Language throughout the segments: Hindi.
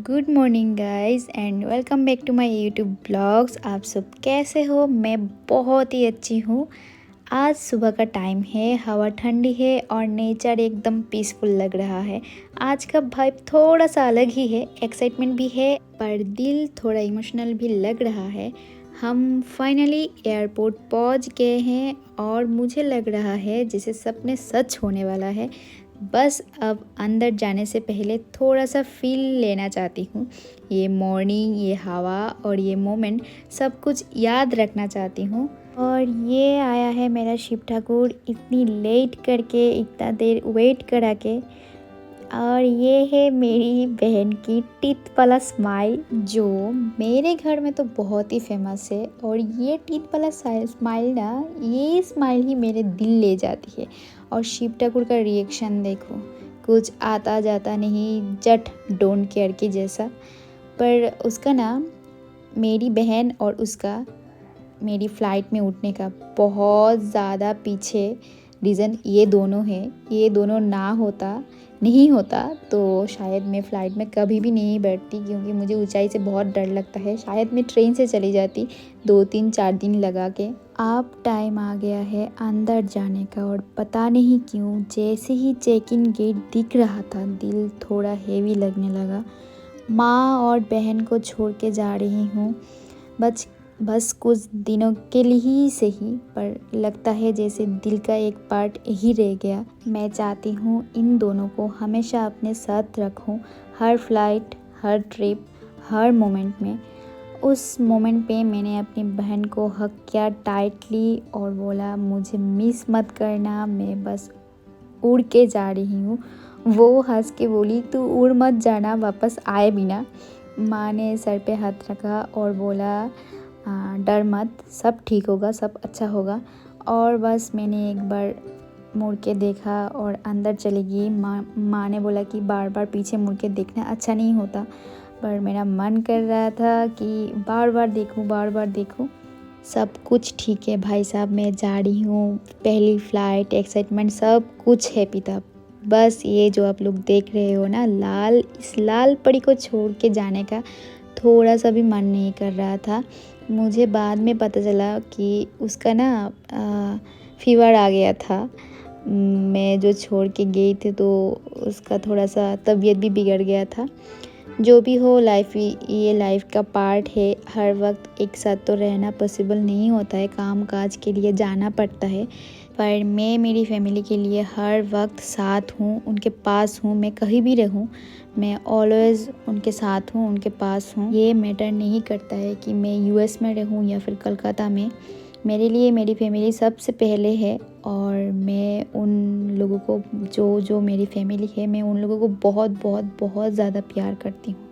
Good morning guys and welcome back to my YouTube blogs. आप सब कैसे हो? मैं बहुत ही अच्छी हूँ। आज सुबह का टाइम है, हवा ठंडी है और नेचर एकदम पीसफुल लग रहा है। आज का वाइब थोड़ा सा अलग ही है, एक्साइटमेंट भी है पर दिल थोड़ा इमोशनल भी लग रहा है। हम फाइनली एयरपोर्ट पहुंच गए हैं और मुझे लग रहा है जैसे सपने सच होने वाला है। बस अब अंदर जाने से पहले थोड़ा सा फील लेना चाहती हूँ। ये मॉर्निंग, ये हवा और ये मोमेंट सब कुछ याद रखना चाहती हूँ। और ये आया है मेरा शिव ठाकुर, इतनी लेट करके, इतना देर वेट करा के। और ये है मेरी बहन की टीथ वाला स्माइल जो मेरे घर में तो बहुत ही फेमस है। और ये टीथ वाला स्माइल ना, ये स्माइल ही मेरे दिल ले जाती है। और शिव ठाकुर का रिएक्शन देखो, कुछ आता जाता नहीं, जट डोंट केयर की जैसा। पर उसका ना, मेरी बहन और उसका मेरी फ़्लाइट में उठने का बहुत ज़्यादा पीछे रीज़न ये दोनों है। ये दोनों ना होता नहीं होता तो शायद मैं फ़्लाइट में कभी भी नहीं बैठती, क्योंकि मुझे ऊंचाई से बहुत डर लगता है। शायद मैं ट्रेन से चली जाती 2-3-4 दिन लगा के। अब टाइम आ गया है अंदर जाने का और पता नहीं क्यों जैसे ही चेक इन गेट दिख रहा था दिल थोड़ा हेवी लगने लगा। माँ और बहन को छोड़ के जा रही हूँ, बस कुछ दिनों के लिए ही सही, पर लगता है जैसे दिल का एक पार्ट ही रह गया। मैं चाहती हूँ इन दोनों को हमेशा अपने साथ रखूँ, हर फ्लाइट, हर ट्रिप, हर मोमेंट में। उस मोमेंट पे मैंने अपनी बहन को हग किया टाइटली और बोला मुझे मिस मत करना, मैं बस उड़ के जा रही हूँ। वो हंस के बोली तू उड़ मत जाना, वापस आए बिना। माँ ने सर पे हाथ रखा और बोला डर मत, सब ठीक होगा, सब अच्छा होगा। और बस मैंने एक बार मुड़ के देखा और अंदर चली गई। माँ ने बोला कि बार बार पीछे मुड़ के देखना अच्छा नहीं होता, पर मेरा मन कर रहा था कि बार बार देखूं। सब कुछ ठीक है भाई साहब, मैं जा रही हूँ, पहली फ़्लाइट, एक्साइटमेंट सब कुछ हैप्पी था। बस ये जो आप लोग देख रहे हो ना, इस लाल परी को छोड़ के जाने का थोड़ा सा भी मन नहीं कर रहा था। मुझे बाद में पता चला कि उसका ना फीवर आ गया था। मैं जो छोड़ के गई थी तो उसका थोड़ा सा तबीयत भी बिगड़ गया था। जो भी हो, ये लाइफ का पार्ट है। हर वक्त एक साथ तो रहना पॉसिबल नहीं होता है, काम काज के लिए जाना पड़ता है। पर मैं मेरी फैमिली के लिए हर वक्त साथ हूँ, उनके पास हूँ। मैं कहीं भी रहूँ, मैं ऑलवेज़ उनके साथ हूँ, उनके पास हूँ। ये मैटर नहीं करता है कि मैं यूएस में रहूँ या फिर कलकत्ता में। मेरे लिए मेरी फैमिली सबसे पहले है और मैं उन लोगों को, जो मेरी फैमिली है, मैं उन लोगों को बहुत बहुत बहुत ज़्यादा प्यार करती हूँ।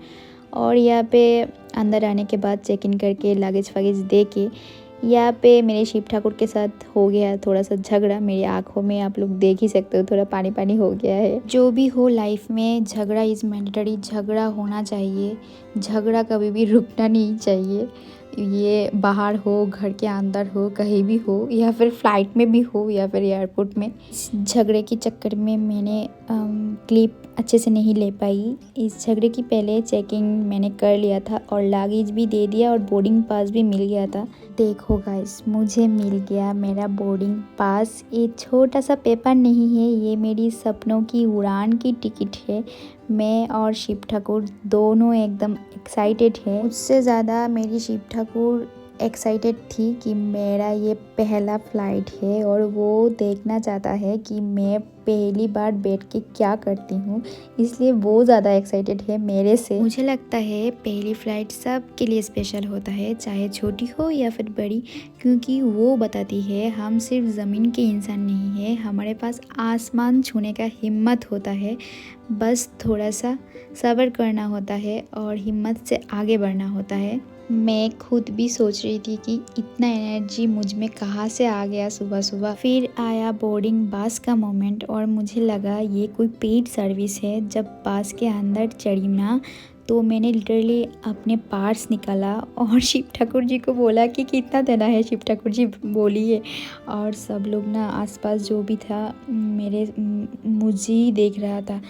और यहाँ पे अंदर आने के बाद चेक इन करके लगेज वगेज दे के यहाँ पे मेरे शिव ठाकुर के साथ हो गया थोड़ा सा झगड़ा। मेरी आंखों में आप लोग देख ही सकते हो, थोड़ा पानी पानी हो गया है। जो भी हो लाइफ में झगड़ा इज़ मैंडेटरी, झगड़ा होना चाहिए, झगड़ा कभी भी रुकना नहीं चाहिए। ये बाहर हो, घर के अंदर हो, कहीं भी हो, या फिर फ्लाइट में भी हो या फिर एयरपोर्ट में। इस झगड़े के चक्कर में मैंने क्लिप अच्छे से नहीं ले पाई। इस झगड़े की पहले चेकिंग मैंने कर लिया था और लगेज भी दे दिया और बोर्डिंग पास भी मिल गया था। देखो गाइस, मुझे मिल गया मेरा बोर्डिंग पास। ये छोटा सा पेपर नहीं है, ये मेरी सपनों की उड़ान की टिकट है। मैं और शिव ठाकुर दोनों एकदम एक्साइटेड है। मुझसे ज़्यादा मेरी शिव ठाकुर एक्साइटेड थी कि मेरा ये पहला फ़्लाइट है और वो देखना चाहता है कि मैं पहली बार बैठ के क्या करती हूँ, इसलिए वो ज़्यादा एक्साइटेड है मेरे से। मुझे लगता है पहली फ़्लाइट सब के लिए स्पेशल होता है, चाहे छोटी हो या फिर बड़ी, क्योंकि वो बताती है हम सिर्फ ज़मीन के इंसान नहीं है, हमारे पास आसमान छूने का हिम्मत होता है। बस थोड़ा सा सब्र करना होता है और हिम्मत से आगे बढ़ना होता है। मैं खुद भी सोच रही थी कि इतना एनर्जी मुझ में कहाँ से आ गया सुबह सुबह। फिर आया बोर्डिंग पास का मोमेंट और मुझे लगा ये कोई पेड सर्विस है। जब पास के अंदर चढ़ी ना तो मैंने लिटरली अपने पार्ट्स निकाला और शिव ठाकुर जी को बोला कि कितना देना है। शिव ठाकुर जी बोलिए। और सब लोग ना आसपास जो भी था मुझे ही देख रहा था।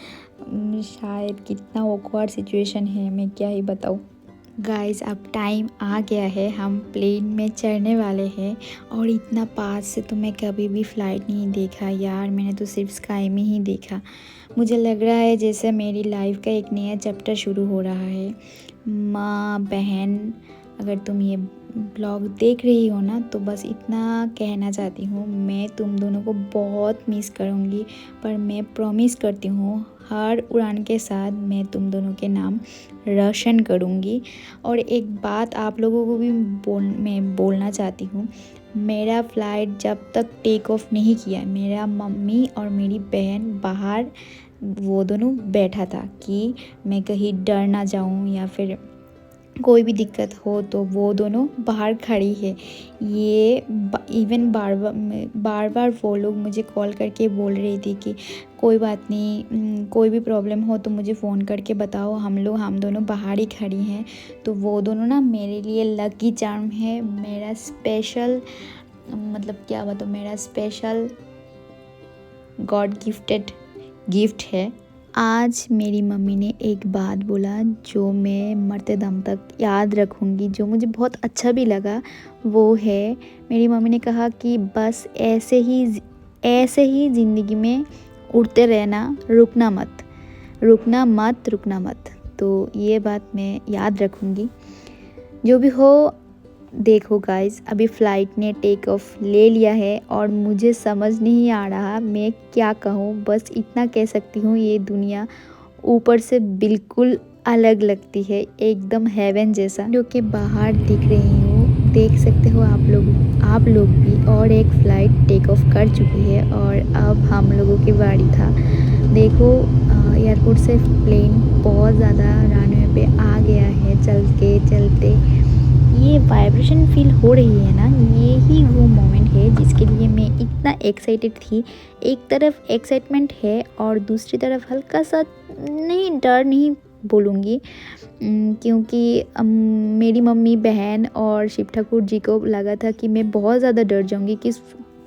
शायद कितना ऑकवर्ड सिचुएशन है, मैं क्या ही बताऊँ। गाइस अब टाइम आ गया है, हम प्लेन में चढ़ने वाले हैं। और इतना पास से तो मैं कभी भी फ़्लाइट नहीं देखा यार, मैंने तो सिर्फ स्काई में ही देखा। मुझे लग रहा है जैसे मेरी लाइफ का एक नया चैप्टर शुरू हो रहा है। माँ बहन, अगर तुम ये ब्लॉग देख रही हो ना, तो बस इतना कहना चाहती हूँ, मैं तुम दोनों को बहुत मिस करूँगी। पर मैं प्रॉमिस करती हूँ हर उड़ान के साथ मैं तुम दोनों के नाम रोशन करूँगी। और एक बात आप लोगों को भी मैं बोलना चाहती हूँ, मेरा फ़्लाइट जब तक टेक ऑफ नहीं किया, मेरा मम्मी और मेरी बहन बाहर वो दोनों बैठा था कि मैं कहीं डर ना जाऊँ या फिर कोई भी दिक्कत हो, तो वो दोनों बाहर खड़ी है। ये इवन बार बार वो लोग मुझे कॉल करके बोल रही थी कि कोई बात नहीं, कोई भी प्रॉब्लम हो तो मुझे फ़ोन करके बताओ, हम दोनों बाहर ही खड़ी हैं। तो वो दोनों ना मेरे लिए लकी चार्म है, मेरा स्पेशल, मतलब क्या बताऊँ, मेरा स्पेशल गॉड गिफ्टेड गिफ्ट है। आज मेरी मम्मी ने एक बात बोला जो मैं मरते दम तक याद रखूँगी, जो मुझे बहुत अच्छा भी लगा। वो है, मेरी मम्मी ने कहा कि बस ऐसे ही ज़िंदगी में उड़ते रहना, रुकना मत। तो ये बात मैं याद रखूँगी। जो भी हो, देखो गाइस, अभी फ़्लाइट ने टेक ऑफ ले लिया है और मुझे समझ नहीं आ रहा मैं क्या कहूँ। बस इतना कह सकती हूँ, ये दुनिया ऊपर से बिल्कुल अलग लगती है, एकदम हेवन जैसा। जो कि बाहर दिख रही हूँ, देख सकते हो आप लोग भी। और एक फ़्लाइट टेक ऑफ कर चुकी है और अब हम लोगों की बारी था। देखो एयरपोर्ट से प्लेन बहुत ज़्यादा रनवे पे आ गया है, चलते ये वाइब्रेशन फील हो रही है ना, ये ही वो मोमेंट है जिसके लिए मैं इतना एक्साइटेड थी। एक तरफ एक्साइटमेंट है और दूसरी तरफ हल्का सा, नहीं डर नहीं बोलूँगी, क्योंकि मेरी मम्मी बहन और शिव ठाकुर जी को लगा था कि मैं बहुत ज़्यादा डर जाऊँगी,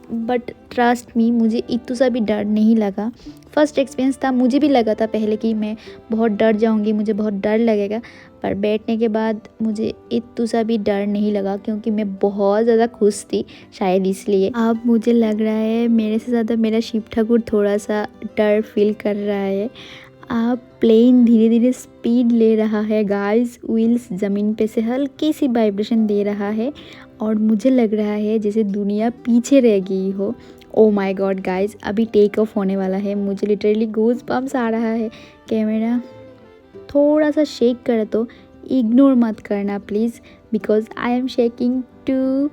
बट ट्रस्ट मी, मुझे इतना सा भी डर नहीं लगा। फर्स्ट एक्सपीरियंस था, मुझे भी लगा था पहले कि मैं बहुत डर जाऊंगी, मुझे बहुत डर लगेगा, पर बैठने के बाद मुझे इतना सा भी डर नहीं लगा, क्योंकि मैं बहुत ज़्यादा खुश थी, शायद इसलिए। अब मुझे लग रहा है मेरे से ज़्यादा मेरा शिव ठाकुर थोड़ा सा डर फील कर रहा है। अब प्लेन धीरे धीरे स्पीड ले रहा है गाइस, व्हील्स ज़मीन पे से हल्की सी वाइब्रेशन दे रहा है और मुझे लग रहा है जैसे दुनिया पीछे रह गई हो। ओ माय गॉड गाइस, अभी टेक ऑफ होने वाला है, मुझे लिटरली गूज़ बम्स आ रहा है। कैमरा थोड़ा सा शेक करे तो इग्नोर मत करना please, because I am shaking too.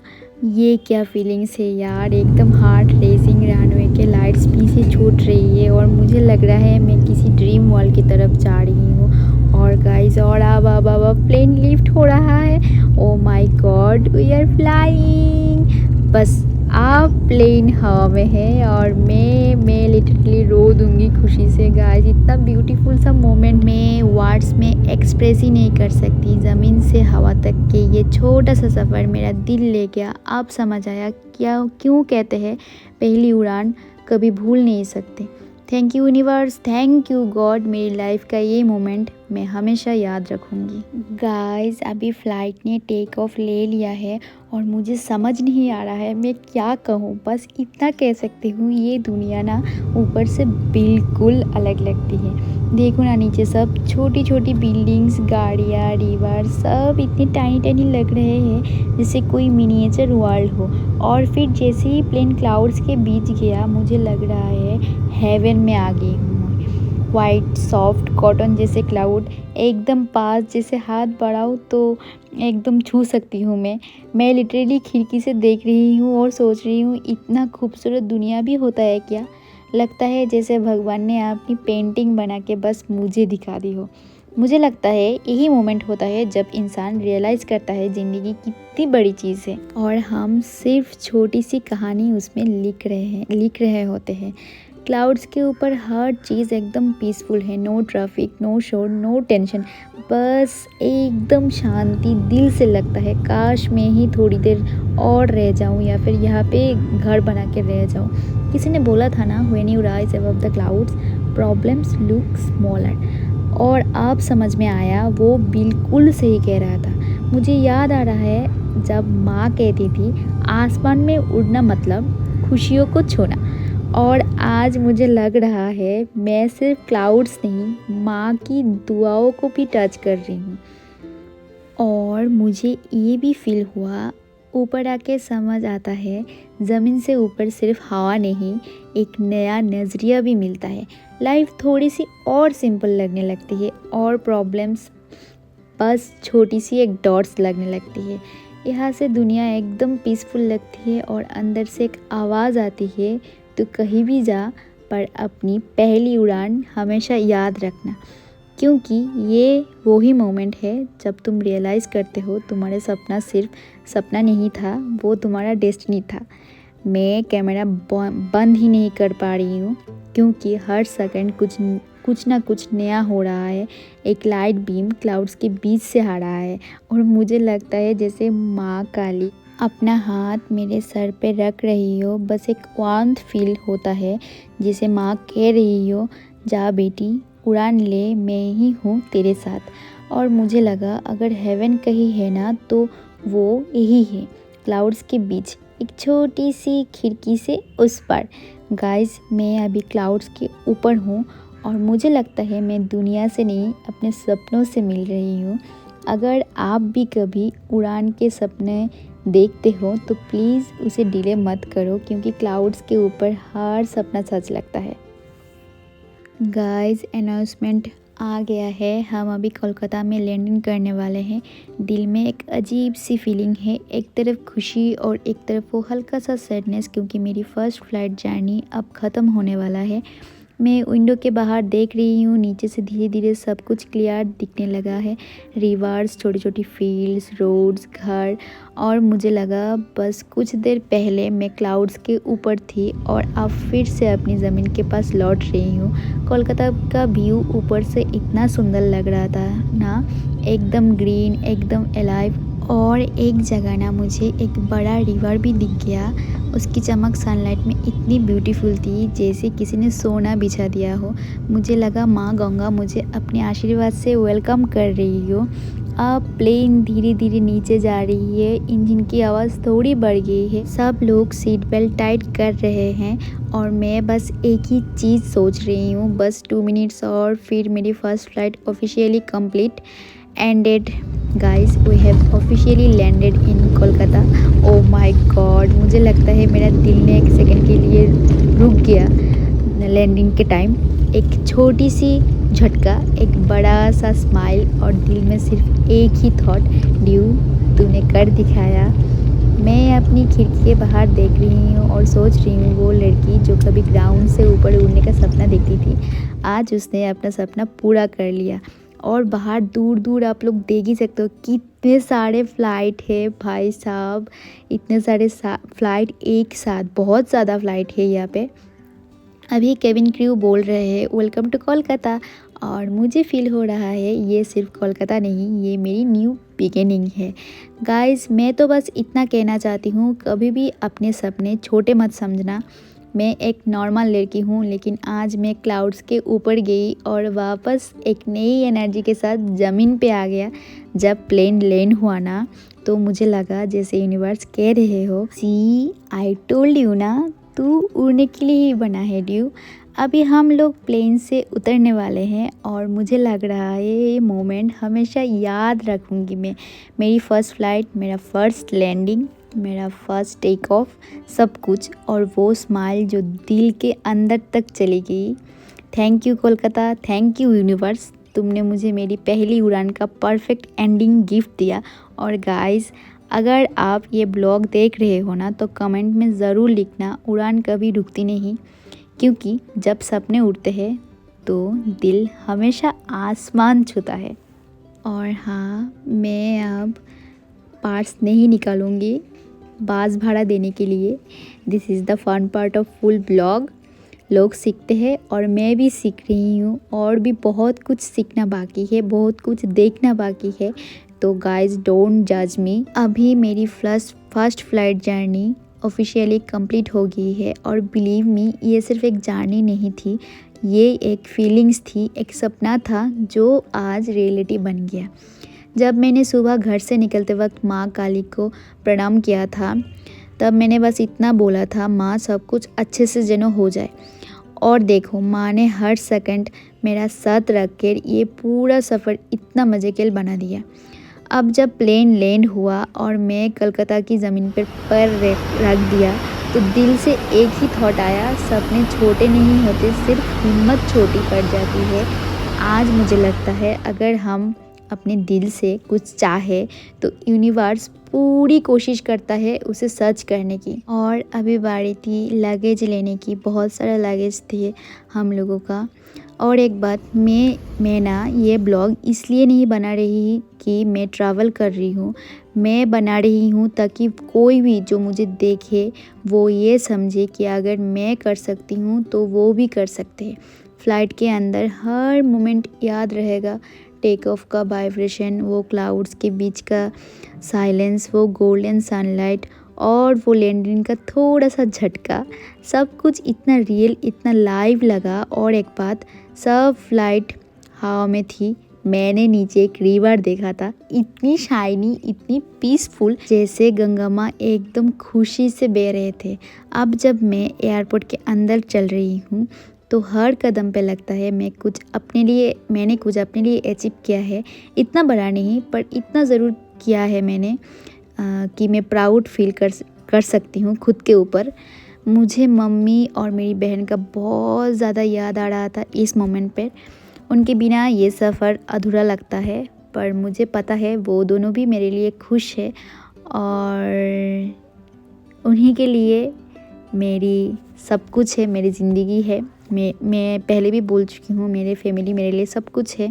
ये क्या फीलिंग्स है यार, एकदम हार्ट रेसिंग, रनवे के लाइट्स पीछे छूट रही है और मुझे लग रहा है मैं किसी ड्रीम वर्ल्ड की तरफ जा रही हूँ। और गाइस, और अब प्लेन लिफ्ट हो रहा है। Oh my God, we are flying. बस आप प्लेन हवा में है और मैं लिटरली रो दूंगी खुशी से गाइस। इतना ब्यूटीफुल सा मोमेंट मैं वर्ड्स में एक्सप्रेस ही नहीं कर सकती। ज़मीन से हवा तक के ये छोटा सा सफ़र मेरा दिल ले गया। आप समझ आया क्या क्यों कहते हैं पहली उड़ान कभी भूल नहीं सकते। Thank you universe, thank you God, मेरी लाइफ का ये मोमेंट मैं हमेशा याद रखूँगी। गाइस, अभी फ़्लाइट ने टेक ऑफ ले लिया है और मुझे समझ नहीं आ रहा है मैं क्या कहूँ। बस इतना कह सकती हूँ, ये दुनिया ना ऊपर से बिल्कुल अलग लगती है। देखो ना, नीचे सब छोटी छोटी बिल्डिंग्स, गाड़ियाँ, रिवर, सब इतने टाइनी टाइनी लग रहे हैं जैसे कोई मिनिएचर वर्ल्ड हो। और फिर जैसे ही प्लेन क्लाउड्स के बीच गया, मुझे लग रहा है हेवन में आ गई हूँ। वाइट सॉफ्ट कॉटन जैसे क्लाउड, एकदम पास, जैसे हाथ बढ़ाऊँ तो एकदम छू सकती हूँ मैं लिटरली खिड़की से देख रही हूँ और सोच रही हूँ इतना खूबसूरत दुनिया भी होता है क्या। लगता है जैसे भगवान ने अपनी पेंटिंग बना के बस मुझे दिखा दी हो। मुझे लगता है यही मोमेंट होता है जब इंसान रियलाइज़ करता है ज़िंदगी कितनी बड़ी चीज़ है और हम सिर्फ छोटी सी कहानी उसमें लिख रहे होते हैं। क्लाउड्स के ऊपर हर चीज़ एकदम पीसफुल है, नो ट्रैफिक, नो शोर, नो टेंशन, बस एकदम शांति। दिल से लगता है काश मैं ही थोड़ी देर और रह जाऊं या फिर यहाँ पे घर बना के रह जाऊं। किसी ने बोला था ना, when you rise above the clouds problems look smaller, और अब समझ में आया वो बिल्कुल सही कह रहा था। मुझे याद आ रहा है जब माँ कहती थी आसमान में उड़ना मतलब खुशियों को छूना, और आज मुझे लग रहा है मैं सिर्फ क्लाउड्स नहीं, माँ की दुआओं को भी टच कर रही हूँ। और मुझे ये भी फील हुआ, ऊपर आके समझ आता है ज़मीन से ऊपर सिर्फ हवा नहीं, एक नया नज़रिया भी मिलता है। लाइफ थोड़ी सी और सिंपल लगने लगती है और प्रॉब्लम्स बस छोटी सी एक डॉट्स लगने लगती है। यहाँ से दुनिया एकदम पीसफुल लगती है और अंदर से एक आवाज़ आती है, तो कहीं भी जा पर अपनी पहली उड़ान हमेशा याद रखना, क्योंकि ये वही मोमेंट है जब तुम रियलाइज़ करते हो तुम्हारे सपना सिर्फ सपना नहीं था, वो तुम्हारा डेस्टिनी था। मैं कैमरा बंद ही नहीं कर पा रही हूँ, क्योंकि हर सेकंड कुछ ना कुछ नया हो रहा है। एक लाइट बीम क्लाउड्स के बीच से आ रहा है और मुझे लगता है जैसे माँ काली अपना हाथ मेरे सर पे रख रही हो। बस एक वार्मथ फील होता है, जिसे माँ कह रही हो जा बेटी उड़ान ले, मैं ही हूँ तेरे साथ। और मुझे लगा अगर हेवन कहीं है ना तो वो यही है, क्लाउड्स के बीच एक छोटी सी खिड़की से उस पर। गाइस, मैं अभी क्लाउड्स के ऊपर हूँ और मुझे लगता है मैं दुनिया से नहीं अपने सपनों से मिल रही हूँ। अगर आप भी कभी उड़ान के सपने देखते हो तो प्लीज़ उसे डिले मत करो, क्योंकि क्लाउड्स के ऊपर हर सपना सच लगता है। गाइस, अनाउंसमेंट आ गया है, हम अभी कोलकाता में लैंडिंग करने वाले हैं। दिल में एक अजीब सी फीलिंग है, एक तरफ खुशी और एक तरफ वो हल्का सा सैडनेस, क्योंकि मेरी फ़र्स्ट फ्लाइट जर्नी अब ख़त्म होने वाला है। मैं विंडो के बाहर देख रही हूँ, नीचे से धीरे धीरे सब कुछ क्लियर दिखने लगा है, रिवर्स, छोटी छोटी फील्ड्स, रोड्स, घर। और मुझे लगा बस कुछ देर पहले मैं क्लाउड्स के ऊपर थी और अब फिर से अपनी ज़मीन के पास लौट रही हूँ। कोलकाता का व्यू ऊपर से इतना सुंदर लग रहा था ना, एकदम ग्रीन, एकदम अलाइव। और एक जगह ना मुझे एक बड़ा रिवर भी दिख गया, उसकी चमक सनलाइट में इतनी ब्यूटीफुल थी जैसे किसी ने सोना बिछा दिया हो। मुझे लगा माँ गंगा मुझे अपने आशीर्वाद से वेलकम कर रही हो। अब प्लेन धीरे धीरे नीचे जा रही है, इंजन की आवाज़ थोड़ी बढ़ गई है, सब लोग सीट बेल्ट टाइट कर रहे हैं और मैं बस एक ही चीज़ सोच रही हूँ, बस 2 मिनट्स और फिर मेरी first flight officially complete ended. Guys, we have officially landed in Kolkata. Oh my God, मुझे लगता है मेरा दिल ने एक सेकंड के लिए रुक गया लैंडिंग के टाइम। एक छोटी सी झटका, एक बड़ा सा स्माइल और दिल में सिर्फ एक ही थॉट, ड्यू तूने कर दिखाया। मैं अपनी खिड़की के बाहर देख रही हूँ और सोच रही हूँ वो लड़की जो कभी ग्राउंड से ऊपर उड़ने का सपना देखती थी, आज उसने अपना सपना पूरा कर लिया। और बाहर दूर दूर आप लोग देख ही सकते हो कितने सारे फ़्लाइट है भाई साहब, इतने सारे फ़्लाइट एक साथ, बहुत ज़्यादा फ़्लाइट है यहाँ पे। अभी केबिन क्रू बोल रहे हैं वेलकम टू कोलकाता, और मुझे फील हो रहा है ये सिर्फ कोलकाता नहीं, ये मेरी न्यू बिगिनिंग है। गाइस, मैं तो बस इतना कहना चाहती हूँ, कभी भी अपने सपने छोटे मत समझना। मैं एक नॉर्मल लड़की हूँ, लेकिन आज मैं क्लाउड्स के ऊपर गई और वापस एक नई एनर्जी के साथ ज़मीन पे आ गया। जब प्लेन लैंड हुआ ना, तो मुझे लगा जैसे यूनिवर्स कह रहे हो, सी आई टोल्ड यू ना, तू उड़ने के लिए ही बना है ड्यू। अभी हम लोग प्लेन से उतरने वाले हैं और मुझे लग रहा है ये मोमेंट हमेशा याद रखूँगी मैं। मेरी फ़र्स्ट फ्लाइट, मेरा फ़र्स्ट लैंडिंग, मेरा फर्स्ट टेक ऑफ, सब कुछ, और वो स्माइल जो दिल के अंदर तक चली गई। Thank you Kolkata, thank you universe, तुमने मुझे मेरी पहली उड़ान का परफेक्ट एंडिंग गिफ्ट दिया। और गाइस, अगर आप ये ब्लॉग देख रहे हो ना तो कमेंट में ज़रूर लिखना, उड़ान कभी रुकती नहीं, क्योंकि जब सपने उड़ते हैं तो दिल हमेशा आसमान छूता है। और हाँ, मैं अब पार्ट्स नहीं निकालूंगी बास भाड़ा देने के लिए। This is the fun part of full blog. लोग सीखते हैं और मैं भी सीख रही हूँ, और भी बहुत कुछ सीखना बाकी है, बहुत कुछ देखना बाकी है। तो गाइज डोंट जज मी। अभी मेरी first flight journey officially complete हो गई है, और बिलीव मी ये सिर्फ एक जर्नी नहीं थी, ये एक फीलिंग्स थी, एक सपना था जो आज रियलिटी बन गया। जब मैंने सुबह घर से निकलते वक्त माँ काली को प्रणाम किया था, तब मैंने बस इतना बोला था, माँ सब कुछ अच्छे से जनो हो जाए। और देखो माँ ने हर सेकंड मेरा साथ रख कर ये पूरा सफ़र इतना मज़े के बना दिया। अब जब प्लेन लैंड हुआ और मैं कलकत्ता की ज़मीन पर पैर रख दिया, तो दिल से एक ही थॉट आया, सपने छोटे नहीं होते, सिर्फ हिम्मत छोटी पड़ जाती है। आज मुझे लगता है अगर हम अपने दिल से कुछ चाहे तो यूनिवर्स पूरी कोशिश करता है उसे सच करने की। और अभी बारी थी लगेज लेने की, बहुत सारा लगेज थे हम लोगों का। और एक बात, मैं ना ये ब्लॉग इसलिए नहीं बना रही कि मैं ट्रैवल कर रही हूँ, मैं बना रही हूँ ताकि कोई भी जो मुझे देखे वो ये समझे कि अगर मैं कर सकती हूँ तो वो भी कर सकते हैं। फ़्लाइट के अंदर हर मोमेंट याद रहेगा, टेक ऑफ का वाइब्रेशन, वो क्लाउड्स के बीच का साइलेंस, वो गोल्डन सनलाइट और वो लैंडिंग का थोड़ा सा झटका, सब कुछ इतना रियल, इतना लाइव लगा। और एक बात, सब फ्लाइट हवा में थी, मैंने नीचे एक रिवर देखा था, इतनी शाइनी, इतनी पीसफुल, जैसे गंगा माँ एकदम खुशी से बह रहे थे। अब जब मैं एयरपोर्ट के अंदर चल रही हूँ तो हर कदम पे लगता है मैंने कुछ अपने लिए अचीव किया है। इतना बड़ा नहीं पर इतना ज़रूर किया है मैंने कि मैं प्राउड फील कर सकती हूँ खुद के ऊपर। मुझे मम्मी और मेरी बहन का बहुत ज़्यादा याद आ रहा था इस मोमेंट पर। उनके बिना ये सफ़र अधूरा लगता है, पर मुझे पता है वो दोनों भी मेरे लिए खुश है, और उन्हीं के लिए मेरी सब कुछ है, मेरी ज़िंदगी है। मैं पहले भी बोल चुकी हूँ, मेरे फैमिली मेरे लिए सब कुछ है।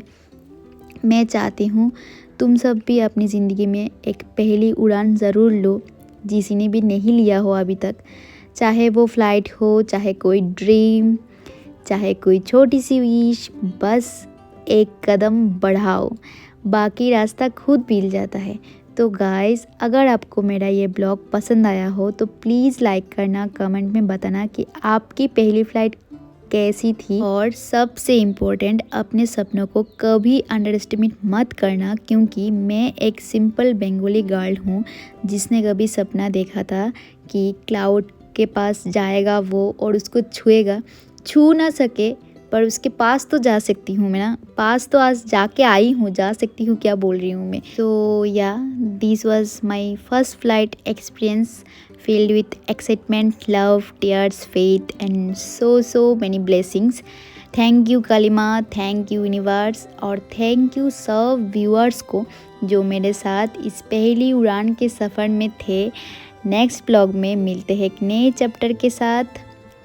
मैं चाहती हूँ तुम सब भी अपनी ज़िंदगी में एक पहली उड़ान ज़रूर लो, जिसने भी नहीं लिया हो अभी तक, चाहे वो फ़्लाइट हो, चाहे कोई ड्रीम, चाहे कोई छोटी सी विश, बस एक कदम बढ़ाओ, बाकी रास्ता खुद मिल जाता है। तो गाइस, अगर आपको मेरा ये ब्लॉग पसंद आया हो तो प्लीज़ लाइक करना, कमेंट में बताना कि आपकी पहली फ़्लाइट कैसी थी। और सबसे इम्पोर्टेंट, अपने सपनों को कभी अंडर एस्टिमेट मत करना, क्योंकि मैं एक सिंपल बंगाली गर्ल हूँ जिसने कभी सपना देखा था कि क्लाउड के पास जाएगा वो और उसको छुएगा, छू ना सके पर उसके पास तो जा सकती हूँ मैं ना, पास तो आज जाके आई हूँ, जा सकती हूँ, क्या बोल रही हूँ मैं। तो या this was my first flight experience filled with excitement, love, tears, faith and so many blessings. Thank you कलिमा, थैंक यू यूनिवर्स, और थैंक यू सब व्यूअर्स को जो मेरे साथ इस पहली उड़ान के सफ़र में थे। नेक्स्ट ब्लॉग में मिलते हैं एक नए चैप्टर के साथ।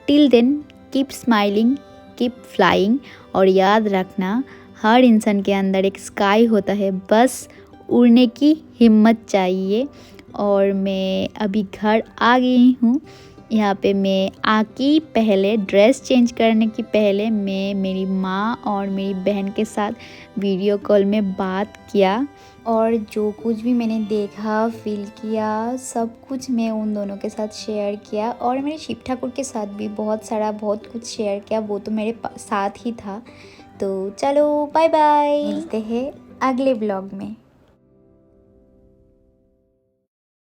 Till then keep smiling, keep flying, और याद रखना हर इंसान के अंदर एक स्काई होता है, बस उड़ने की हिम्मत चाहिए। और मैं अभी घर आ गई हूँ। यहाँ पे मैं आके पहले ड्रेस चेंज करने की पहले मैं मेरी माँ और मेरी बहन के साथ वीडियो कॉल में बात किया, और जो कुछ भी मैंने देखा, फील किया, सब कुछ मैं उन दोनों के साथ शेयर किया। और मेरे शिव ठाकुर के साथ भी बहुत कुछ शेयर किया, वो तो मेरे साथ ही था। तो चलो बाय बाय, मिलते हैं अगले ब्लॉग में।